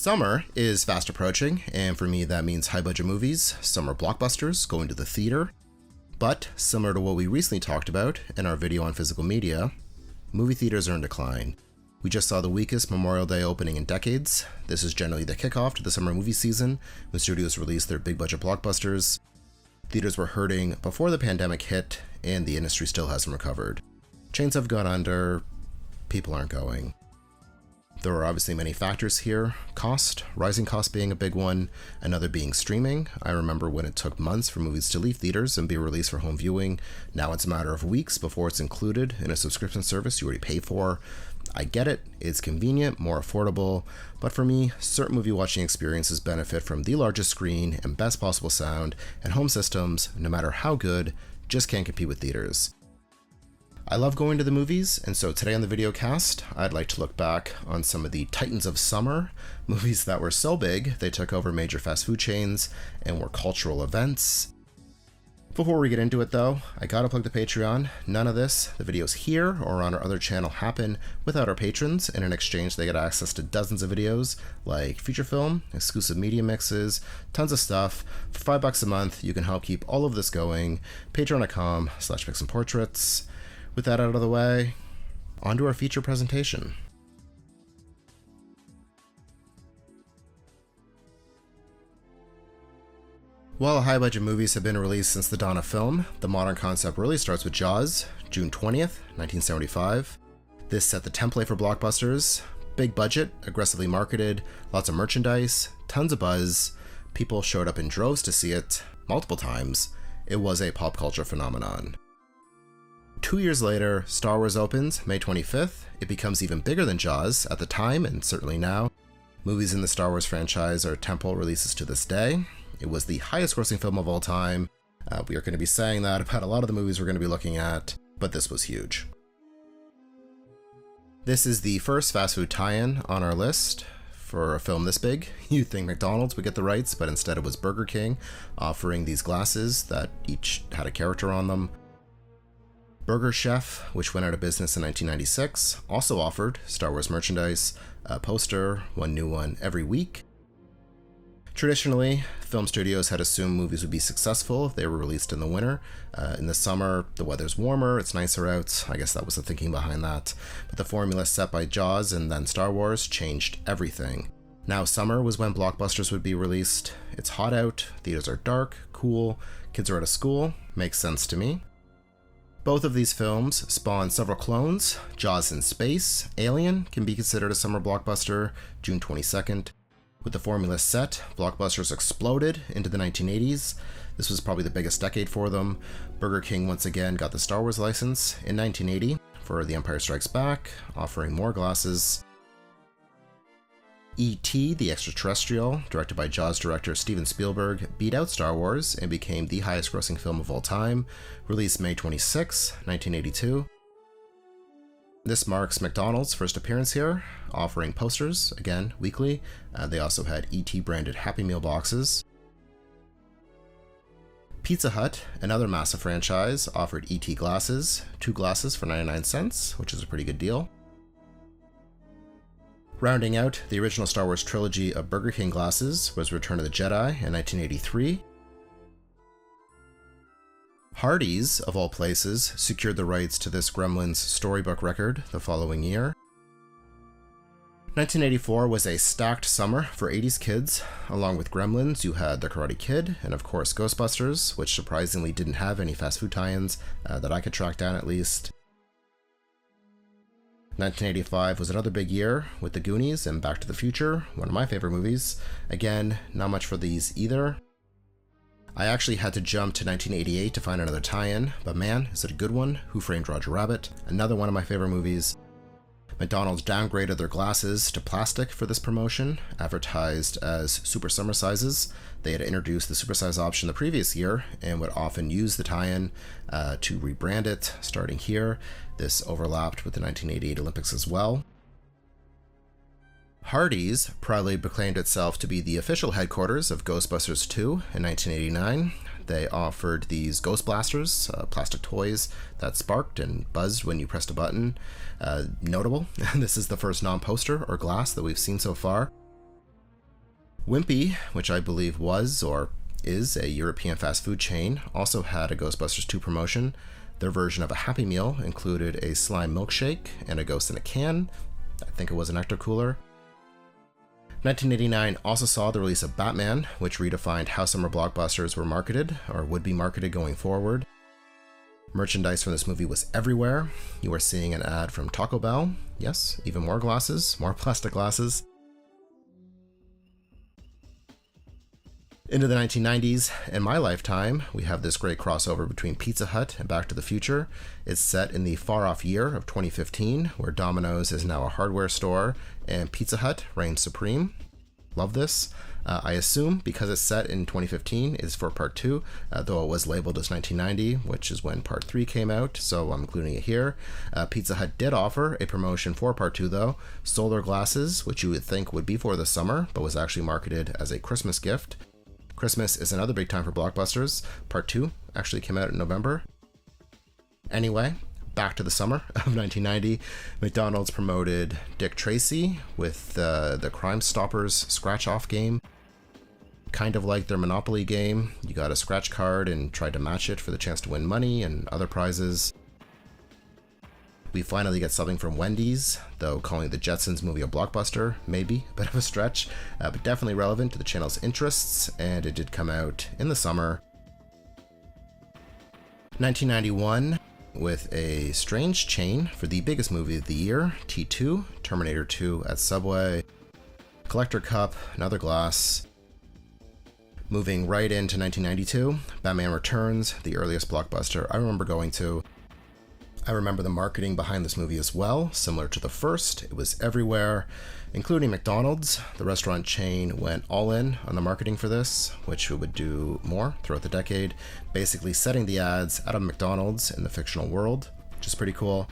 Summer is fast approaching, and for me that means high-budget movies, summer blockbusters, going to the theater. But, similar to what we recently talked about in our video on physical media, movie theaters are in decline. We just saw the weakest Memorial Day opening in decades. This is generally the kickoff to the summer movie season, when studios release their big-budget blockbusters. Theaters were hurting before the pandemic hit, and the industry still hasn't recovered. Chains have gone under, people aren't going. There are obviously many factors here. Cost, rising cost being a big one, another being streaming. I remember when it took months for movies to leave theaters and be released for home viewing. Now it's a matter of weeks before it's included in a subscription service you already pay for. I get it, it's convenient, more affordable, but for me, certain movie watching experiences benefit from the largest screen and best possible sound, and home systems, no matter how good, just can't compete with theaters. I love going to the movies, and so today on the Videocast, I'd like to look back on some of the titans of summer, movies that were so big they took over major fast food chains and were cultural events. Before we get into it though, I gotta plug the Patreon. None of this, the videos here or on our other channel, happen without our patrons, and in exchange they get access to dozens of videos like feature film, exclusive media mixes, tons of stuff. For $5 a month, you can help keep all of this going. Patreon.com/pixandportraits. With that out of the way, on to our feature presentation. While high-budget movies have been released since the dawn of film, the modern concept really starts with Jaws, June 20th, 1975. This set the template for blockbusters. Big budget, aggressively marketed, lots of merchandise, tons of buzz. People showed up in droves to see it multiple times. It was a pop culture phenomenon. 2 years later, Star Wars opens, May 25th. It becomes even bigger than Jaws at the time, and certainly now. Movies in the Star Wars franchise are tentpole releases to this day. It was the highest grossing film of all time. We are going to be saying that about a lot of the movies we're going to be looking at, but this was huge. This is the first fast food tie-in on our list. For a film this big, you'd think McDonald's would get the rights, but instead it was Burger King, offering these glasses that each had a character on them. Burger Chef, which went out of business in 1996, also offered Star Wars merchandise, a poster, one new one every week. Traditionally, film studios had assumed movies would be successful if they were released in the winter. In the summer, the weather's warmer, it's nicer out. I guess that was the thinking behind that. But the formula set by Jaws and then Star Wars changed everything. Now summer was when blockbusters would be released. It's hot out, theaters are dark, cool, kids are out of school. Makes sense to me. Both of these films spawned several clones. Jaws in Space, Alien can be considered a summer blockbuster, June 22nd. With the formula set, blockbusters exploded into the 1980s. This was probably the biggest decade for them. Burger King once again got the Star Wars license in 1980 for The Empire Strikes Back, offering more glasses. E.T. the Extraterrestrial, directed by Jaws director Steven Spielberg, beat out Star Wars and became the highest grossing film of all time, released May 26, 1982. This marks McDonald's first appearance here, offering posters, again, weekly. They also had E.T. branded Happy Meal boxes. Pizza Hut, another massive franchise, offered E.T. glasses, 2 glasses for 99 cents, which is a pretty good deal. Rounding out the original Star Wars trilogy of Burger King glasses was Return of the Jedi in 1983. Hardee's, of all places, secured the rights to this Gremlins storybook record the following year. 1984 was a stacked summer for 80s kids. Along with Gremlins, you had The Karate Kid, and of course Ghostbusters, which surprisingly didn't have any fast food tie-ins that I could track down at least. 1985 was another big year with The Goonies and Back to the Future, one of my favorite movies. Again, not much for these either. I actually had to jump to 1988 to find another tie-in, but man, is it a good one. Who Framed Roger Rabbit, another one of my favorite movies. McDonald's downgraded their glasses to plastic for this promotion, advertised as super summer sizes. They had introduced the supersize option the previous year and would often use the tie-in to rebrand it, starting here. This overlapped with the 1988 Olympics as well. Hardee's proudly proclaimed itself to be the official headquarters of Ghostbusters 2 in 1989. They offered these Ghost Blasters, plastic toys that sparked and buzzed when you pressed a button. Notable, this is the first non-poster or glass that we've seen so far. Wimpy, which I believe was or is a European fast food chain, also had a Ghostbusters 2 promotion. Their version of a Happy Meal included a slime milkshake and a ghost in a can. I think it was an nectar cooler. 1989 also saw the release of Batman, which redefined how summer blockbusters were marketed, or would be marketed going forward. Merchandise from this movie was everywhere. You were seeing an ad from Taco Bell. Yes, even more glasses, more plastic glasses. Into the 1990s, in my lifetime, we have this great crossover between Pizza Hut and Back to the Future. It's set in the far-off year of 2015, where Domino's is now a hardware store, and Pizza Hut reigns supreme. Love this. I assume because it's set in 2015 is for part 2, though it was labeled as 1990, which is when part 3 came out, so I'm including it here. Pizza Hut did offer a promotion for part 2 though, solar glasses, which you would think would be for the summer, but was actually marketed as a Christmas gift. Christmas is another big time for Blockbusters. Part 2 actually came out in November. Anyway, back to the summer of 1990, McDonald's promoted Dick Tracy with the Crime Stoppers scratch-off game. Kind of like their Monopoly game. You got a scratch card and tried to match it for the chance to win money and other prizes. We finally get something from Wendy's, though calling the Jetsons movie a blockbuster, maybe a bit of a stretch, but definitely relevant to the channel's interests, and it did come out in the summer. 1991, with a strange chain for the biggest movie of the year, T2, Terminator 2 at Subway, Collector Cup, another glass. Moving right into 1992, Batman Returns, the earliest blockbuster I remember going to. I remember the marketing behind this movie as well, similar to the first. It was everywhere, including McDonald's. The restaurant chain went all in on the marketing for this, which it would do more throughout the decade, basically setting the ads out of McDonald's in the fictional world, which is pretty cool.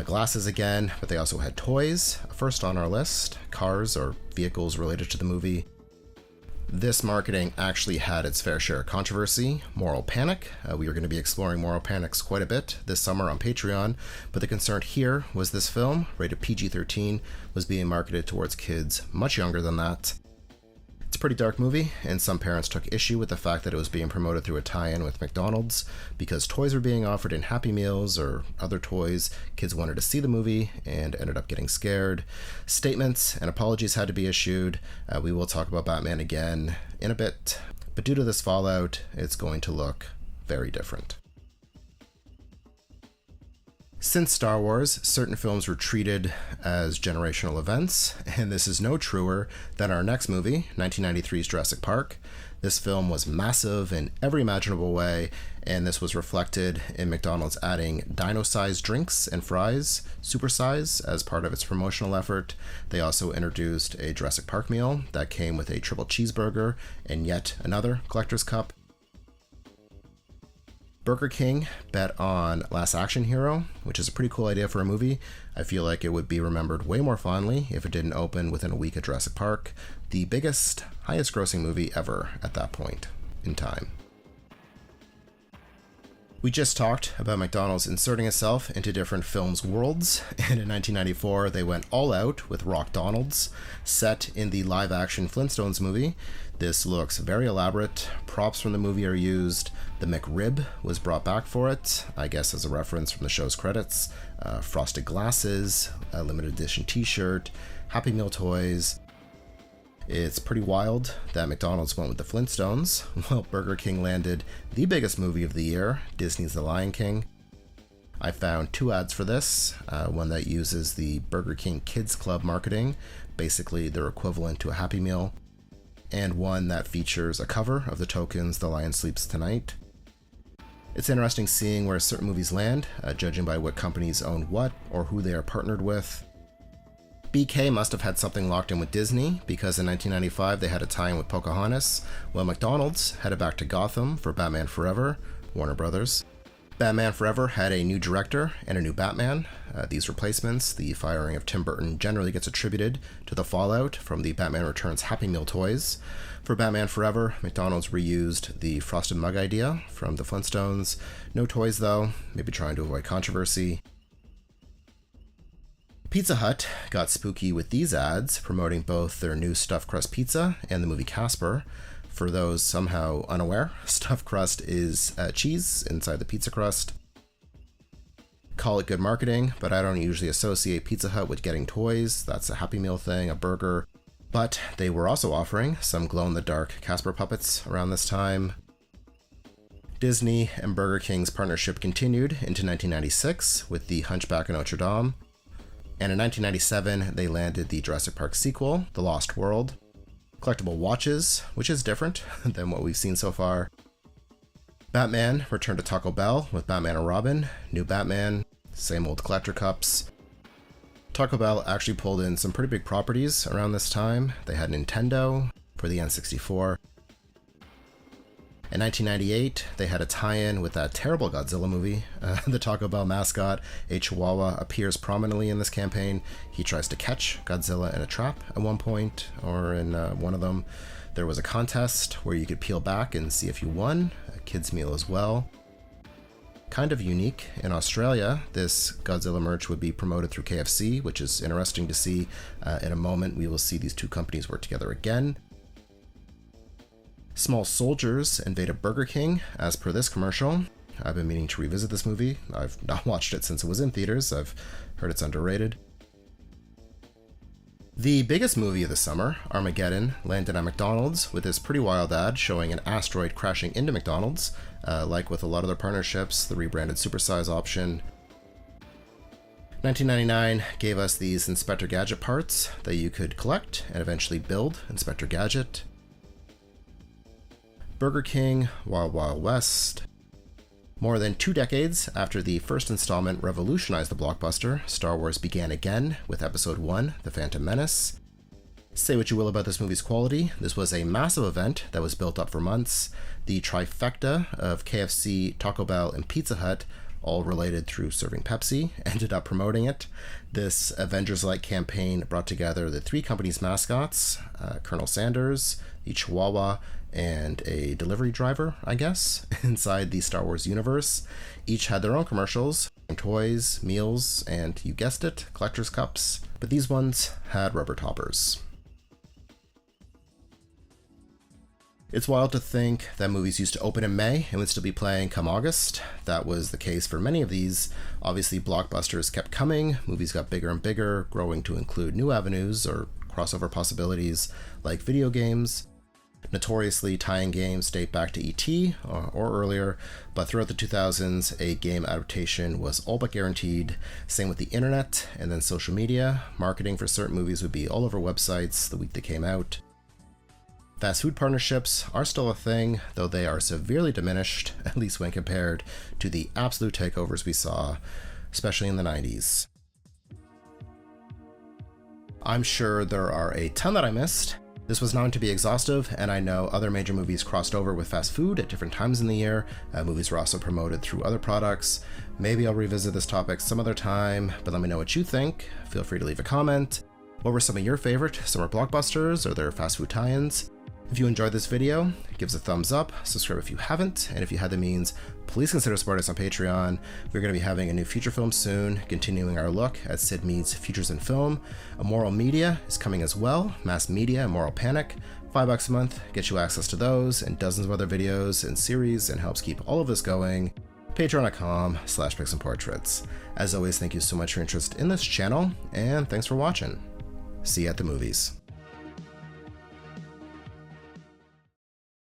Glasses again, but they also had toys. First on our list, cars or vehicles related to the movie. This marketing actually had its fair share of controversy. Moral panic. We are going to be exploring moral panics quite a bit this summer on Patreon, but the concern here was this film, rated PG-13, was being marketed towards kids much younger than that. It's a pretty dark movie, and some parents took issue with the fact that it was being promoted through a tie-in with McDonald's. Because toys were being offered in Happy Meals or other toys, kids wanted to see the movie and ended up getting scared. Statements and apologies had to be issued. We will talk about Batman again in a bit, but due to this fallout, it's going to look very different. Since Star Wars, certain films were treated as generational events, and this is no truer than our next movie, 1993's Jurassic Park. This film was massive in every imaginable way, and this was reflected in McDonald's adding dino-sized drinks and fries, supersize, as part of its promotional effort. They also introduced a Jurassic Park meal that came with a triple cheeseburger and yet another collector's cup. Burger King bet on Last Action Hero, which is a pretty cool idea for a movie. I feel like it would be remembered way more fondly if it didn't open within a week of Jurassic Park, the biggest, highest grossing movie ever at that point in time. We just talked about McDonald's inserting itself into different films' worlds, and in 1994 they went all out with Rock Donald's, set in the live-action Flintstones movie. This looks very elaborate, props from the movie are used, the McRib was brought back for it, I guess as a reference from the show's credits, frosted glasses, a limited edition t-shirt, Happy Meal toys. It's pretty wild that McDonald's went with the Flintstones, while Burger King landed the biggest movie of the year, Disney's The Lion King. I found 2 ads for this, one that uses the Burger King Kids Club marketing, basically their equivalent to a Happy Meal, and one that features a cover of the Tokens' The Lion Sleeps Tonight. It's interesting seeing where certain movies land, judging by what companies own what or who they are partnered with. BK must have had something locked in with Disney, because in 1995 they had a tie-in with Pocahontas, while McDonald's headed back to Gotham for Batman Forever, Warner Brothers. Batman Forever had a new director and a new Batman. These replacements, the firing of Tim Burton, generally gets attributed to the fallout from the Batman Returns Happy Meal toys. For Batman Forever, McDonald's reused the frosted mug idea from the Flintstones. No toys though, maybe trying to avoid controversy. Pizza Hut got spooky with these ads, promoting both their new stuffed crust pizza and the movie Casper. For those somehow unaware, stuffed crust is cheese inside the pizza crust. Call it good marketing, but I don't usually associate Pizza Hut with getting toys. That's a Happy Meal thing, a burger. But they were also offering some glow-in-the-dark Casper puppets around this time. Disney and Burger King's partnership continued into 1996 with The Hunchback of Notre Dame. And in 1997, they landed the Jurassic Park sequel, The Lost World. Collectible watches, which is different than what we've seen so far. Batman returned to Taco Bell with Batman and Robin, new Batman, same old collector cups. Taco Bell actually pulled in some pretty big properties around this time. They had Nintendo for the N64. In 1998, they had a tie-in with that terrible Godzilla movie. The Taco Bell mascot, a Chihuahua, appears prominently in this campaign. He tries to catch Godzilla in a trap at one point, or in one of them. There was a contest where you could peel back and see if you won, a kid's meal as well. Kind of unique. In Australia, this Godzilla merch would be promoted through KFC, which is interesting to see. In a moment, we will see these two companies work together again. Small soldiers invaded Burger King, as per this commercial. I've been meaning to revisit this movie. I've not watched it since it was in theaters. I've heard it's underrated. The biggest movie of the summer, Armageddon, landed at McDonald's with this pretty wild ad showing an asteroid crashing into McDonald's. Like with a lot of their partnerships, the rebranded Supersize option. 1999 gave us these Inspector Gadget parts that you could collect and eventually build Inspector Gadget. Burger King, Wild Wild West. More than 2 decades after the first installment revolutionized the blockbuster, Star Wars began again with Episode 1, The Phantom Menace. Say what you will about this movie's quality, this was a massive event that was built up for months. The trifecta of KFC, Taco Bell, and Pizza Hut, all related through serving Pepsi, ended up promoting it. This Avengers-like campaign brought together the 3 companies' mascots, Colonel Sanders, the Chihuahua, and a delivery driver, I guess, inside the Star Wars universe. Each had their own commercials, toys, meals, and you guessed it, collector's cups. But these ones had rubber toppers. It's wild to think that movies used to open in May and would still be playing come August. That was the case for many of these. Obviously, blockbusters kept coming, movies got bigger and bigger, growing to include new avenues or crossover possibilities like video games. Notoriously, tie-in games date back to E.T. or earlier, but throughout the 2000s, a game adaptation was all but guaranteed. Same with the internet and then social media. Marketing for certain movies would be all over websites the week they came out. Fast food partnerships are still a thing, though they are severely diminished, at least when compared to the absolute takeovers we saw, especially in the 90s. I'm sure there are a ton that I missed. This was not to be exhaustive, and I know other major movies crossed over with fast food at different times in the year. Movies were also promoted through other products. Maybe I'll revisit this topic some other time, but let me know what you think. Feel free to leave a comment. What were some of your favorite summer blockbusters or their fast food tie-ins? If you enjoyed this video, give us a thumbs up, subscribe if you haven't, and if you had the means, please consider supporting us on Patreon. We're going to be having a new feature film soon, continuing our look at Sid Mead's Futures in Film. Immoral Media is coming as well, Mass Media and Moral Panic. $5 a month gets you access to those and dozens of other videos and series and helps keep all of this going. Patreon.com/PixandPortraits. As always, thank you so much for your interest in this channel, and thanks for watching. See you at the movies.